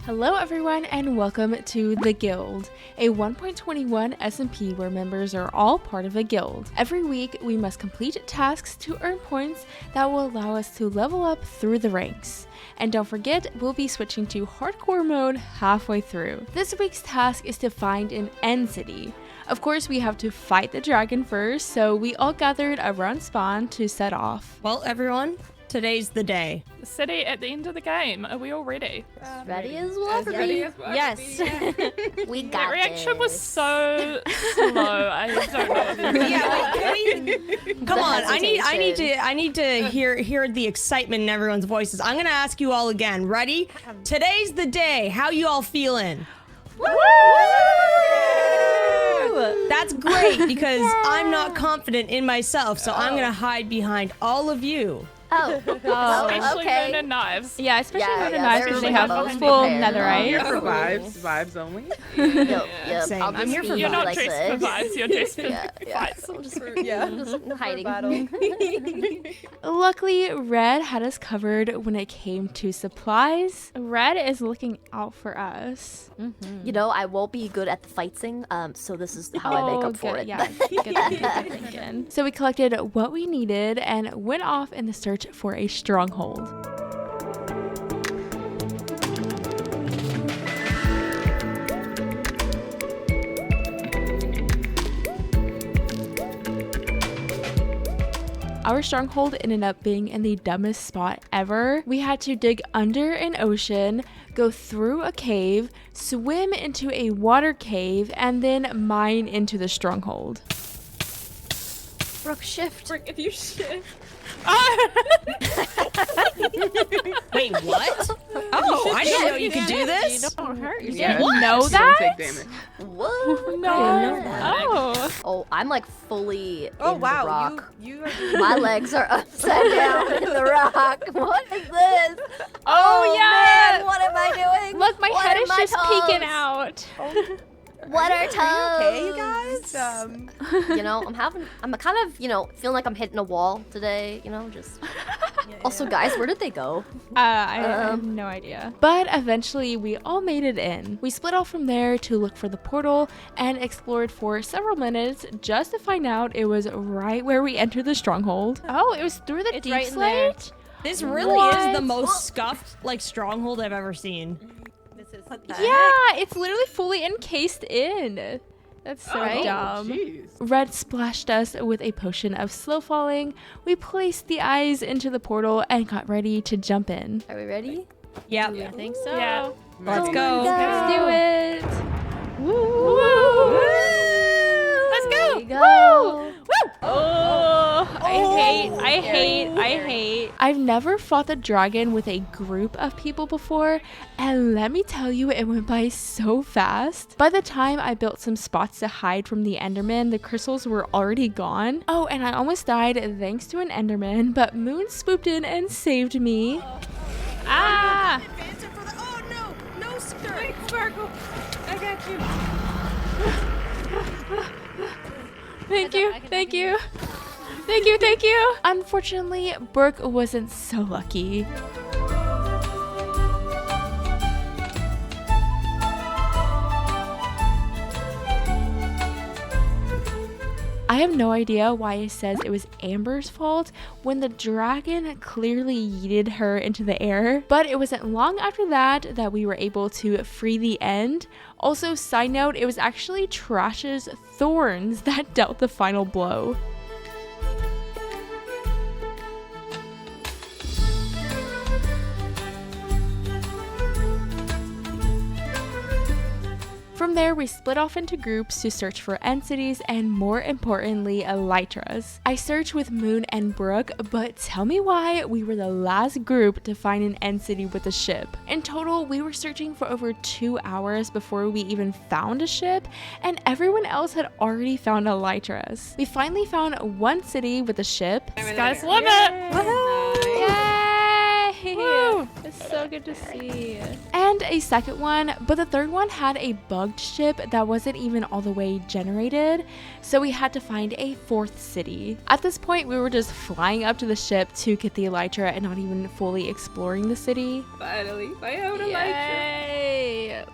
Hello everyone and welcome to The Guild, a 1.21 SMP where members are all part of a guild. Every week we must complete tasks to earn points that will allow us to level up through the ranks. And don't forget, we'll be switching to hardcore mode halfway through. This week's task is to find an end city. Of course, we have to fight the dragon first, so we all gathered around spawn to set off. Well, everyone, today's the day. The city at the end of the game. Are we all ready? Ready as well to Ready be. as well. Yes. We That got reaction was this. so slow. I don't know. Yeah, come on. I need to hear the excitement in everyone's voices. I'm gonna ask you all again. Ready? Today's the day. How you all feeling? Woo! That's great because I'm not confident in myself, so I'm gonna hide behind all of you. Especially okay. Moon and Knives. Yeah, especially Yeah, with the yeah, knives they're because they the have most full prepared. netherite. Here for vibes only. Yep. Same. I'll I'm here for You're not like dressed this. for vibes, you're dressed for Yeah. fights. I'm just hiding. Luckily, Red had us covered when it came to supplies. Red is looking out for us. You know, I won't be good at the fighting, so this is how I make up for good, it. Yeah, good thinking. So we collected what we needed and went off in the search for a stronghold. Our stronghold ended up being in the dumbest spot ever. We had to dig under an ocean, go through a cave, swim into a water cave, and then mine into the stronghold. Brooke, shift. If you shift. Wait, what? Oh, I didn't know you could do this. You don't hurt yourself. Yeah, You know you that? don't take damage. What? No. I didn't know that. Oh. Oh, I'm like fully in Oh the wow, rock. you are My legs are upside down in the rock. What is this? Oh, yeah. Man, what am I doing? Look, my What head are is my just toes? peeking out. What are toes? okay, you guys? You know, I'm kind of, feeling like I'm hitting a wall today, just. Also, guys, where did they go? I have no idea. But eventually, we all made it in. We split off from there to look for the portal and explored for several minutes just to find out it was right where we entered the stronghold. Oh, it was through the deep right in there. slate? This really is the most scuffed stronghold I've ever seen. Yeah, it's literally fully encased in. That's so dumb. Jeez. Red splashed us with a potion of slow falling. We placed the eyes into the portal and got ready to jump in. Are we ready? Yep. I think so. Yeah. Let's go. Let's do it. Woo! Let's There go! we go. Oh, I hate. I've never fought the dragon with a group of people before, and let me tell you, it went by so fast. By the time I built some spots to hide from the Enderman, the crystals were already gone. Oh, and I almost died thanks to an Enderman, but Moon swooped in and saved me. Ah! Oh no, no skirt. Sparkle! I got you. Thank you. Unfortunately, Brooke wasn't so lucky. I have no idea why it says it was Amber's fault when the dragon clearly yeeted her into the air, but it wasn't long after that we were able to free the end. Also, side note, it was actually Trash's thorns that dealt the final blow. From there, we split off into groups to search for end cities and, more importantly, elytras. I searched with Moon and Brooke, but tell me why we were the last group to find an end city with a ship. In total, we were searching for over 2 hours before we even found a ship, and everyone else had already found elytras. We finally found one city with a ship. Sky's the limit! Yay! Woo! It's so good to see. And a second one, but the third one had a bugged ship that wasn't even all the way generated, so we had to find a fourth city. At this point, we were just flying up to the ship to get the elytra and not even fully exploring the city. Finally, I own a Yay!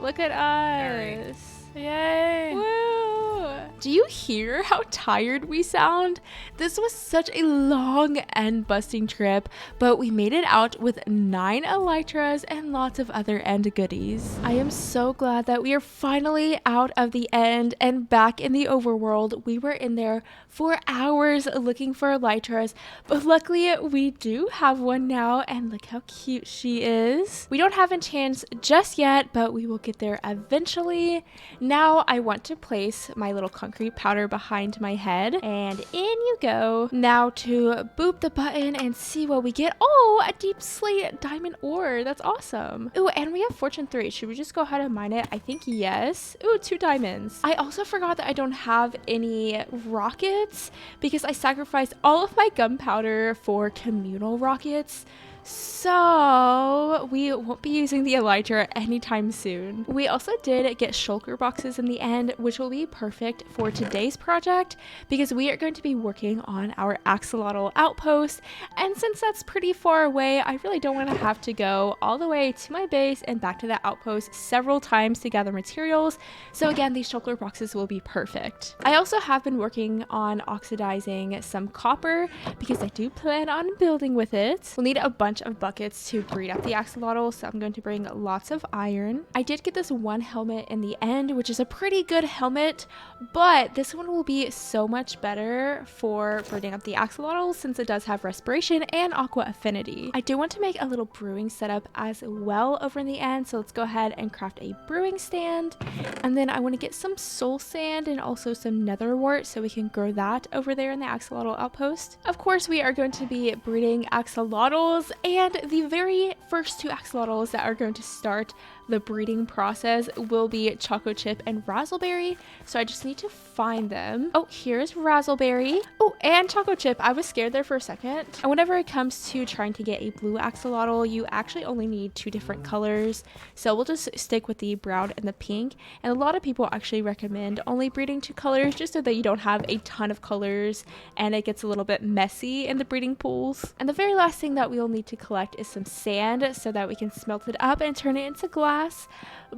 Look at us. Yay. Woo! Do you hear how tired we sound? This was such a long and busting trip, but we made it out with 9 elytras and lots of other end goodies. I am so glad that we are finally out of the end and back in the overworld. We were in there for hours looking for elytras, but luckily we do have one now, and look how cute she is. We don't have enchants just yet, but we will get there eventually. Now I want to place my little concrete powder behind my head, and in you go. Now to boop the button and see what we get. Oh, a deep slate diamond ore. That's awesome. Ooh, and we have fortune 3. Should we just go ahead and mine it? I think yes. Ooh, 2 diamonds. I also forgot that I don't have any rockets because I sacrificed all of my gunpowder for communal rockets. So we won't be using the elytra anytime soon. We also did get shulker boxes in the end, which will be perfect for today's project because we are going to be working on our axolotl outpost. And since that's pretty far away, I really don't want to have to go all the way to my base and back to that outpost several times to gather materials. So again, these shulker boxes will be perfect. I also have been working on oxidizing some copper because I do plan on building with it. We'll need a bunch of buckets to breed up the axolotl, so I'm going to bring lots of iron. I did get this one helmet in the end, which is a pretty good helmet, but this one will be so much better for breeding up the axolotl since it does have respiration and aqua affinity. I do want to make a little brewing setup as well over in the end, so let's go ahead and craft a brewing stand, and then I want to get some soul sand and also some nether wart so we can grow that over there in the axolotl outpost. Of course, we are going to be breeding axolotls, and the very first 2 axolotls that are going to start the breeding process will be Choco Chip and Razzleberry, so I just need to find them. Oh, here's Razzleberry. Oh, and Choco Chip. I was scared there for a second. And whenever it comes to trying to get a blue axolotl, you actually only need 2 different colors, so we'll just stick with the brown and the pink. And a lot of people actually recommend only breeding 2 colors just so that you don't have a ton of colors and it gets a little bit messy in the breeding pools. And the very last thing that we'll need to collect is some sand so that we can smelt it up and turn it into glass.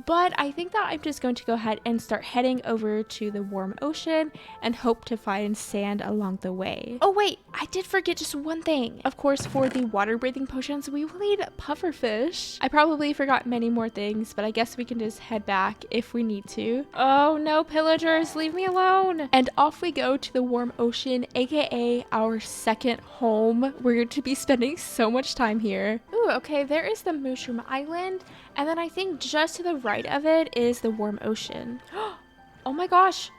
But I think that I'm just going to go ahead and start heading over to the warm ocean and hope to find sand along the way. Oh wait, I did forget just one thing. Of course, for the water breathing potions, we will need pufferfish. I probably forgot many more things, but I guess we can just head back if we need to. Oh no, pillagers, leave me alone. And off we go to the warm ocean, aka our second home. We're going to be spending so much time here. Ooh, okay, there is the Mushroom Island. And then I think just to the right of it is the warm ocean. Oh my gosh.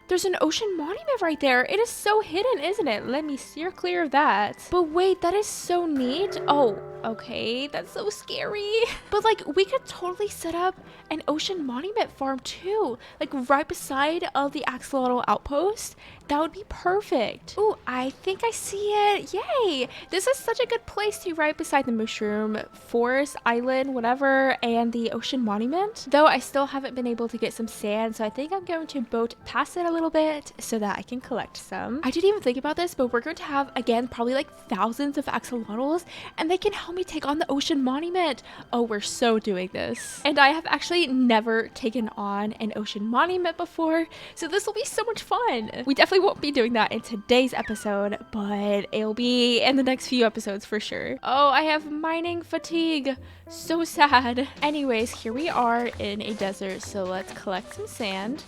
There's an ocean monument right there. It is so hidden, isn't it? Let me steer clear of that. But wait, that is so neat. Oh, okay. That's so scary. But like, we could totally set up an ocean monument farm too. Like right beside of the axolotl outpost. That would be perfect. Ooh, I think I see it. Yay. This is such a good place to be right beside the mushroom forest, island, whatever, and the ocean monument. Though I still haven't been able to get some sand, so I think I'm going to boat past it a little bit so that I can collect some. I didn't even think about this, but we're going to have, again, probably like thousands of axolotls, and they can help me take on the ocean monument. Oh, we're so doing this. And I have actually never taken on an ocean monument before, so this will be so much fun. We definitely won't be doing that in today's episode, but it'll be in the next few episodes for sure. Oh, I have mining fatigue. So sad. Anyways, here we are in a desert, so let's collect some sand.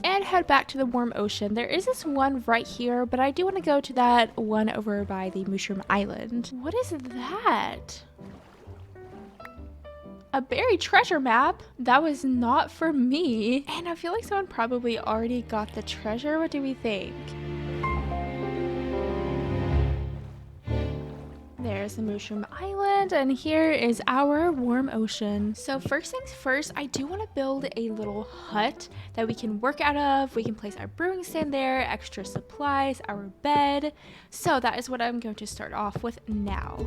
And head back to the warm ocean. There is this one right here, but I do want to go to that one over by the Mushroom Island. What is that? A buried treasure map? That was not for me. And I feel like someone probably already got the treasure. What do we think? There's the Mushroom Island, and here is our warm ocean. So first things first, I do want to build a little hut that we can work out of. We can place our brewing stand there, extra supplies, our bed. So that is what I'm going to start off with now.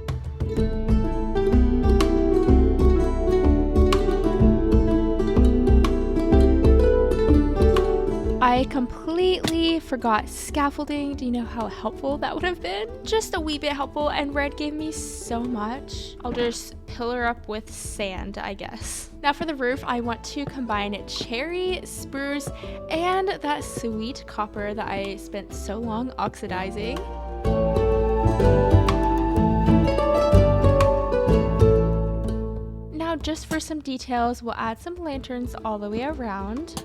I completely forgot scaffolding. Do you know how helpful that would have been? Just a wee bit helpful, and Red gave me so much. I'll just pillar up with sand, I guess. Now for the roof, I want to combine cherry, spruce, and that sweet copper that I spent so long oxidizing. Now just for some details, we'll add some lanterns all the way around.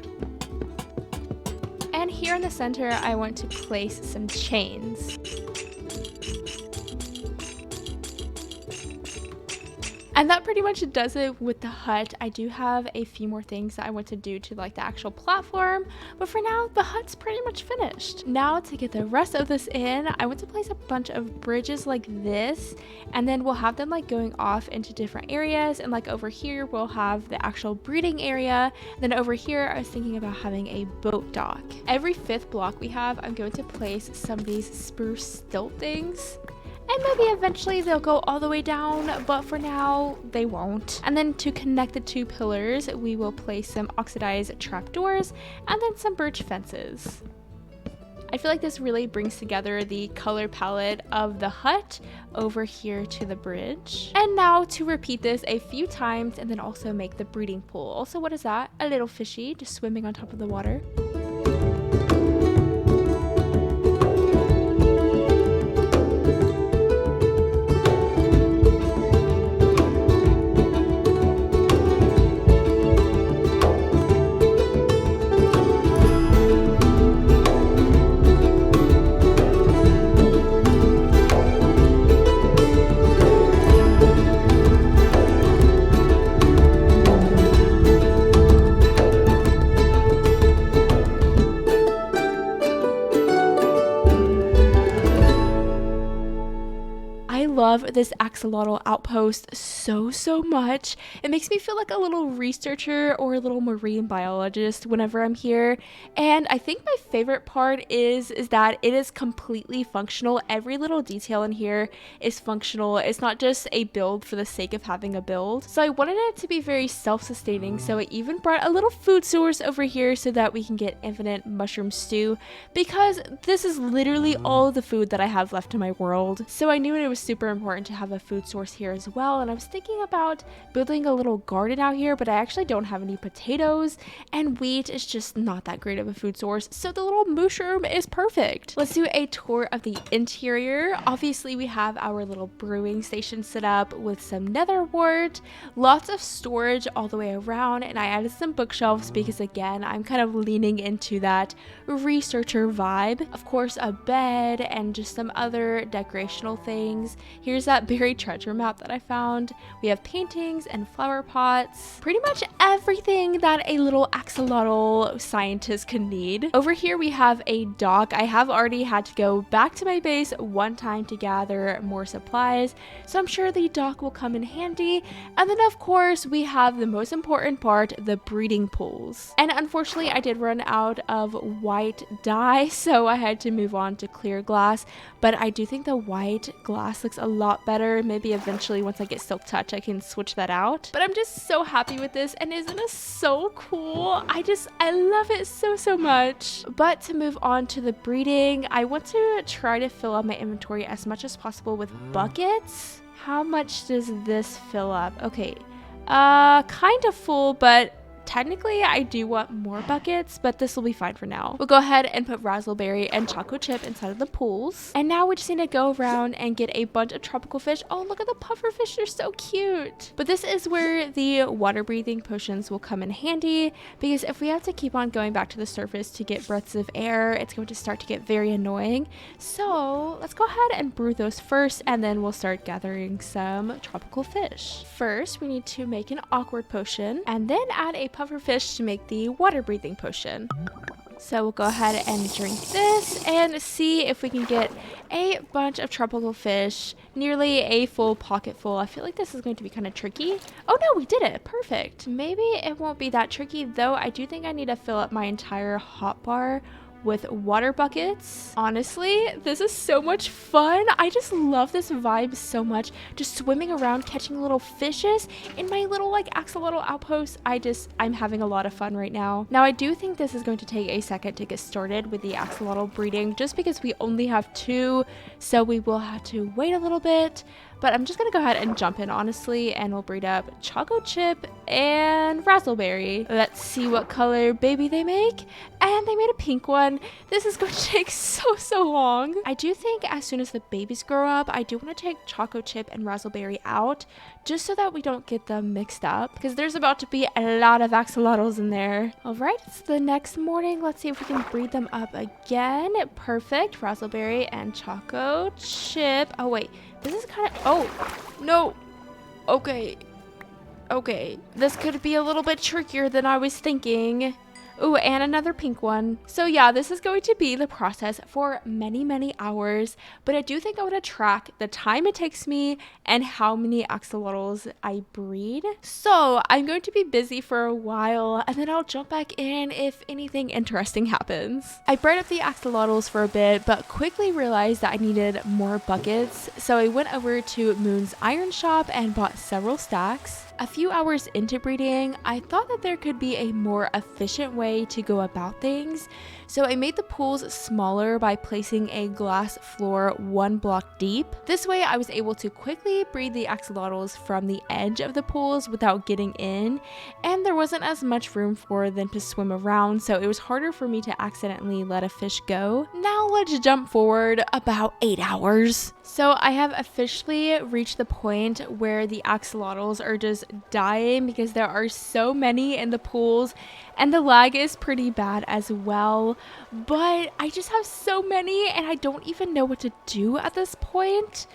And here in the center, I want to place some chains. And that pretty much does it with the hut. I do have a few more things that I want to do to like the actual platform, but for now the hut's pretty much finished. Now to get the rest of this in, I want to place a bunch of bridges like this, and then we'll have them like going off into different areas, and like over here we'll have the actual breeding area. Then over here I was thinking about having a boat dock. Every 5th block we have, I'm going to place some of these spruce stilt things. And maybe eventually they'll go all the way down, but for now, they won't. And then to connect the 2 pillars, we will place some oxidized trapdoors and then some birch fences. I feel like this really brings together the color palette of the hut over here to the bridge. And now to repeat this a few times and then also make the breeding pool. Also, what is that? A little fishy just swimming on top of the water. Love this axolotl outpost so much. It makes me feel like a little researcher or a little marine biologist whenever I'm here. And I think my favorite part is that it is completely functional. Every little detail in here is functional. It's not just a build for the sake of having a build. So I wanted it to be very self-sustaining, so I even brought a little food source over here so that we can get infinite mushroom stew, because this is literally all the food that I have left in my world. So I knew it was super important to have a food source here as well, and I was thinking about building a little garden out here, but I actually don't have any potatoes, and wheat is just not that great of a food source, so the little mushroom is perfect. Let's do a tour of the interior. Obviously we have our little brewing station set up with some nether wart, lots of storage all the way around, and I added some bookshelves because again I'm kind of leaning into that researcher vibe. Of course, a bed and just some other decorational things. Here's that buried treasure map that I found. We have paintings and flower pots, pretty much everything that a little axolotl scientist could need. Over here we have a dock. I have already had to go back to my base one time to gather more supplies, so I'm sure the dock will come in handy. And then of course we have the most important part, the breeding pools. And unfortunately I did run out of white dye, so I had to move on to clear glass, but I do think the white glass looks a lot better. Maybe eventually once I get Silk Touch I can switch that out, but I'm just so happy with this, and isn't it so cool? I love it so much. But to move on to the breeding, I want to try to fill up my inventory as much as possible with buckets. How much does this fill up? Okay, kind of full, but technically I do want more buckets, but this will be fine for now. We'll go ahead and put raspberry and choco chip inside of the pools, and now we just need to go around and get a bunch of tropical fish. Oh, look at the puffer fish, they're so cute. But this is where the water breathing potions will come in handy, because if we have to keep on going back to the surface to get breaths of air, it's going to start to get very annoying. So let's go ahead and brew those first, and then we'll start gathering some tropical fish. First we need to make an awkward potion, and then add a puffer fish to make the water breathing potion. So we'll go ahead and drink this and see if we can get a bunch of tropical fish, nearly a full pocket full. I feel like this is going to be kind of tricky. Oh no, we did it, perfect. Maybe it won't be that tricky though. I do think I need to fill up my entire hotbar with water buckets. Honestly, this is so much fun. I just love this vibe so much. Just swimming around, catching little fishes in my little like axolotl outpost. I'm having a lot of fun right now. Now, I do think this is going to take a second to get started with the axolotl breeding just because we only have 2, so we will have to wait a little bit. But I'm just gonna go ahead and jump in, honestly, and we'll breed up Choco Chip and Razzleberry. Let's see what color baby they make. And they made a pink one. This is going to take so long. I do think as soon as the babies grow up, I do want to take Choco Chip and Razzleberry out just so that we don't get them mixed up because there's about to be a lot of axolotls in there. All right, it's the next morning. Let's see if we can breed them up again. Perfect. Razzleberry and Choco Chip. Oh, wait. This is kind of, oh, no. Okay. This could be a little bit trickier than I was thinking. Ooh, and another pink one. So yeah, this is going to be the process for many hours, but I do think I want to track the time it takes me and how many axolotls I breed. So I'm going to be busy for a while and then I'll jump back in if anything interesting happens. I bred up the axolotls for a bit, but quickly realized that I needed more buckets. So I went over to Moon's iron shop and bought several stacks. A few hours into breeding, I thought that there could be a more efficient way to go about things, so I made the pools smaller by placing a glass floor 1 block deep. This way I was able to quickly breed the axolotls from the edge of the pools without getting in, and there wasn't as much room for them to swim around, so it was harder for me to accidentally let a fish go. Now let's jump forward about 8 hours. So I have officially reached the point where the axolotls are just dying because there are so many in the pools and the lag is pretty bad as well, but I just have so many and I don't even know what to do at this point.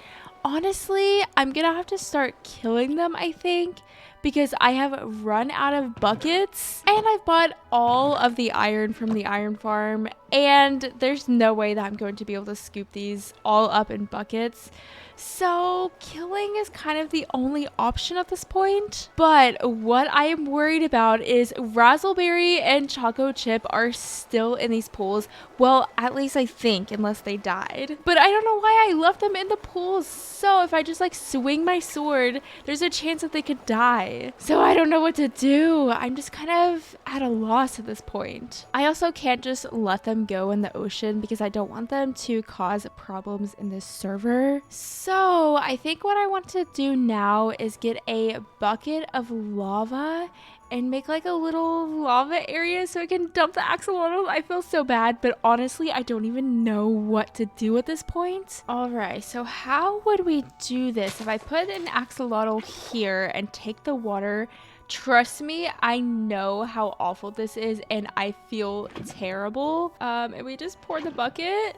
Honestly, I'm gonna have to start killing them, I think, because I have run out of buckets and I've bought all of the iron from the iron farm and there's no way that I'm going to be able to scoop these all up in buckets. So killing is kind of the only option at this point. But what I am worried about is Razzleberry and Choco Chip are still in these pools. Well, at least I think, unless they died. But I don't know why I left them in the pools. So if I just like swing my sword, there's a chance that they could die. So I don't know what to do. I'm just kind of at a loss at this point. I also can't just let them go in the ocean because I don't want them to cause problems in this server. So I think what I want to do now is get a bucket of lava and make like a little lava area so I can dump the axolotl. I feel so bad, but honestly, I don't even know what to do at this point. All right, so how would we do this? If I put an axolotl here and take the water, trust me, I know how awful this is and I feel terrible. And we just pour the bucket.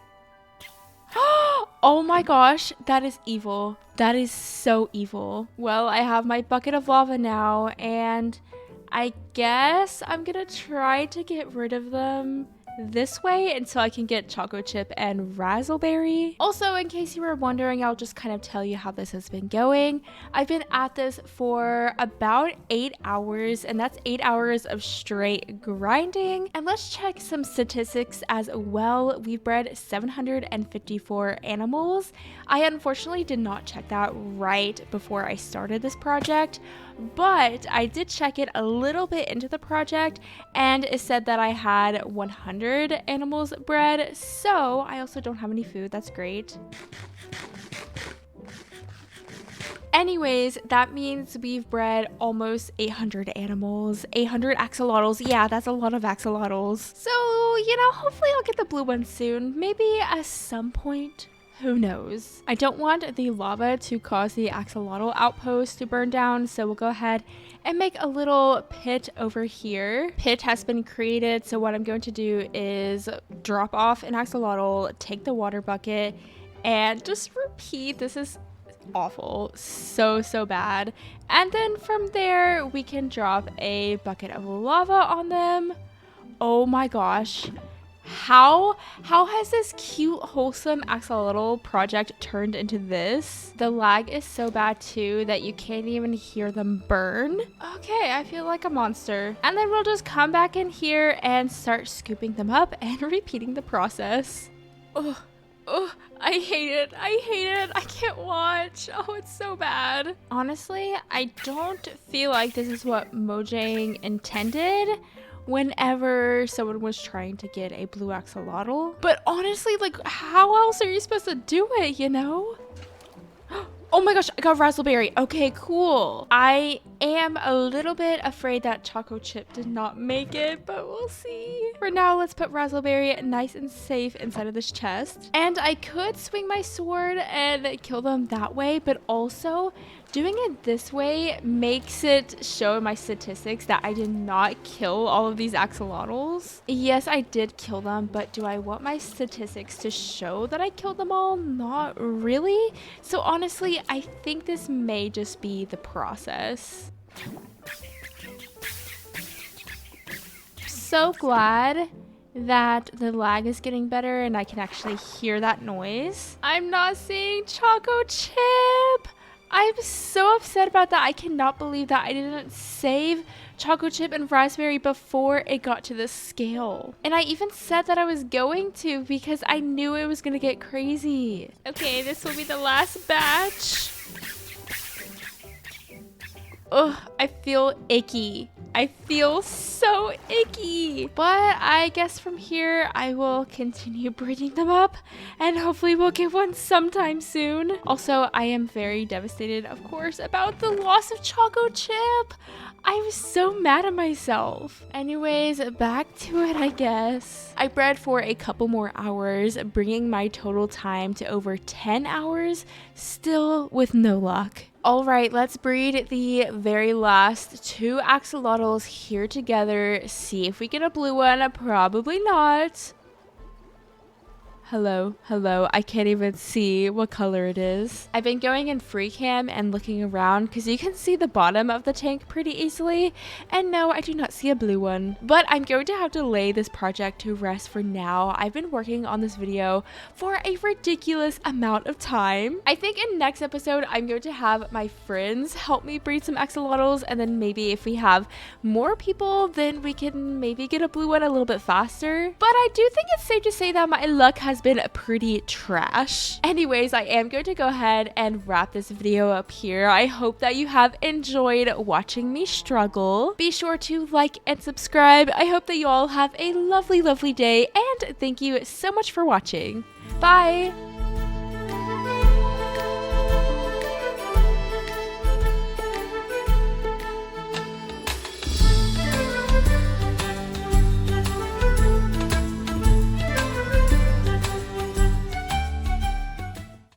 Oh my gosh, that is evil. That is so evil. Well, I have my bucket of lava now, and I guess I'm gonna try to get rid of them this way until I can get Choco Chip and Razzleberry. Also, in case you were wondering, I'll just kind of tell you how this has been going. I've been at this for about 8 hours, and that's 8 hours of straight grinding. And let's check some statistics as well. We've bred 754 animals. I unfortunately did not check that right before I started this project, but I did check it a little bit into the project, and it said that I had 100 animals bred, so I also don't have any food. That's great. Anyways, that means we've bred almost 800 animals, 800 axolotls. Yeah, that's a lot of axolotls. So, you know, hopefully I'll get the blue one soon. Maybe at some point. Who knows? I don't want the lava to cause the axolotl outpost to burn down, so we'll go ahead and make a little pit over here. Pit has been created, so what I'm going to do is drop off an axolotl, take the water bucket, and just repeat. This is awful. So bad. And then from there, we can drop a bucket of lava on them. Oh my gosh. How has this cute, wholesome axolotl project turned into this? The lag is so bad too that you can't even hear them burn. Okay, I feel like a monster. And then we'll just come back in here and start scooping them up and repeating the process. Oh, I hate it. I hate it. I can't watch. Oh, it's so bad. Honestly, I don't feel like this is what Mojang intended whenever someone was trying to get a blue axolotl. But honestly, like, how else are you supposed to do it, you know? Oh my gosh, I got raspberry. Okay, cool. I am a little bit afraid that Choco Chip did not make it, but we'll see. For now, let's put raspberry nice and safe inside of this chest. And I could swing my sword and kill them that way, but also doing it this way makes it show in my statistics that I did not kill all of these axolotls. Yes, I did kill them, but do I want my statistics to show that I killed them all? Not really. So honestly, I think this may just be the process. So glad that the lag is getting better and I can actually hear that noise. I'm not seeing Choco Chip. I'm so upset about that. I cannot believe that I didn't save Choco Chip and Raspberry before it got to this scale. And I even said that I was going to because I knew it was going to get crazy. Okay, this will be the last batch. Ugh, I feel icky. I feel so icky. But I guess from here, I will continue breeding them up and hopefully we'll get one sometime soon. Also, I am very devastated, of course, about the loss of Choco Chip. I was so mad at myself. Anyways, back to it, I guess. I bred for a couple more hours, bringing my total time to over 10 hours, still with no luck. All right, let's breed the very last 2 axolotls here together. See if we get a blue one. Probably not. Hello, I can't even see what color it is. I've been going in free cam and looking around because you can see the bottom of the tank pretty easily. And no, I do not see a blue one. But I'm going to have to lay this project to rest for now. I've been working on this video for a ridiculous amount of time. I think in next episode, I'm going to have my friends help me breed some axolotls. And then maybe if we have more people, then we can maybe get a blue one a little bit faster. But I do think it's safe to say that my luck has been pretty trash. Anyways, I am going to go ahead and wrap this video up here. I hope that you have enjoyed watching me struggle. Be sure to like and subscribe. I hope that you all have a lovely, lovely day, and thank you so much for watching. Bye!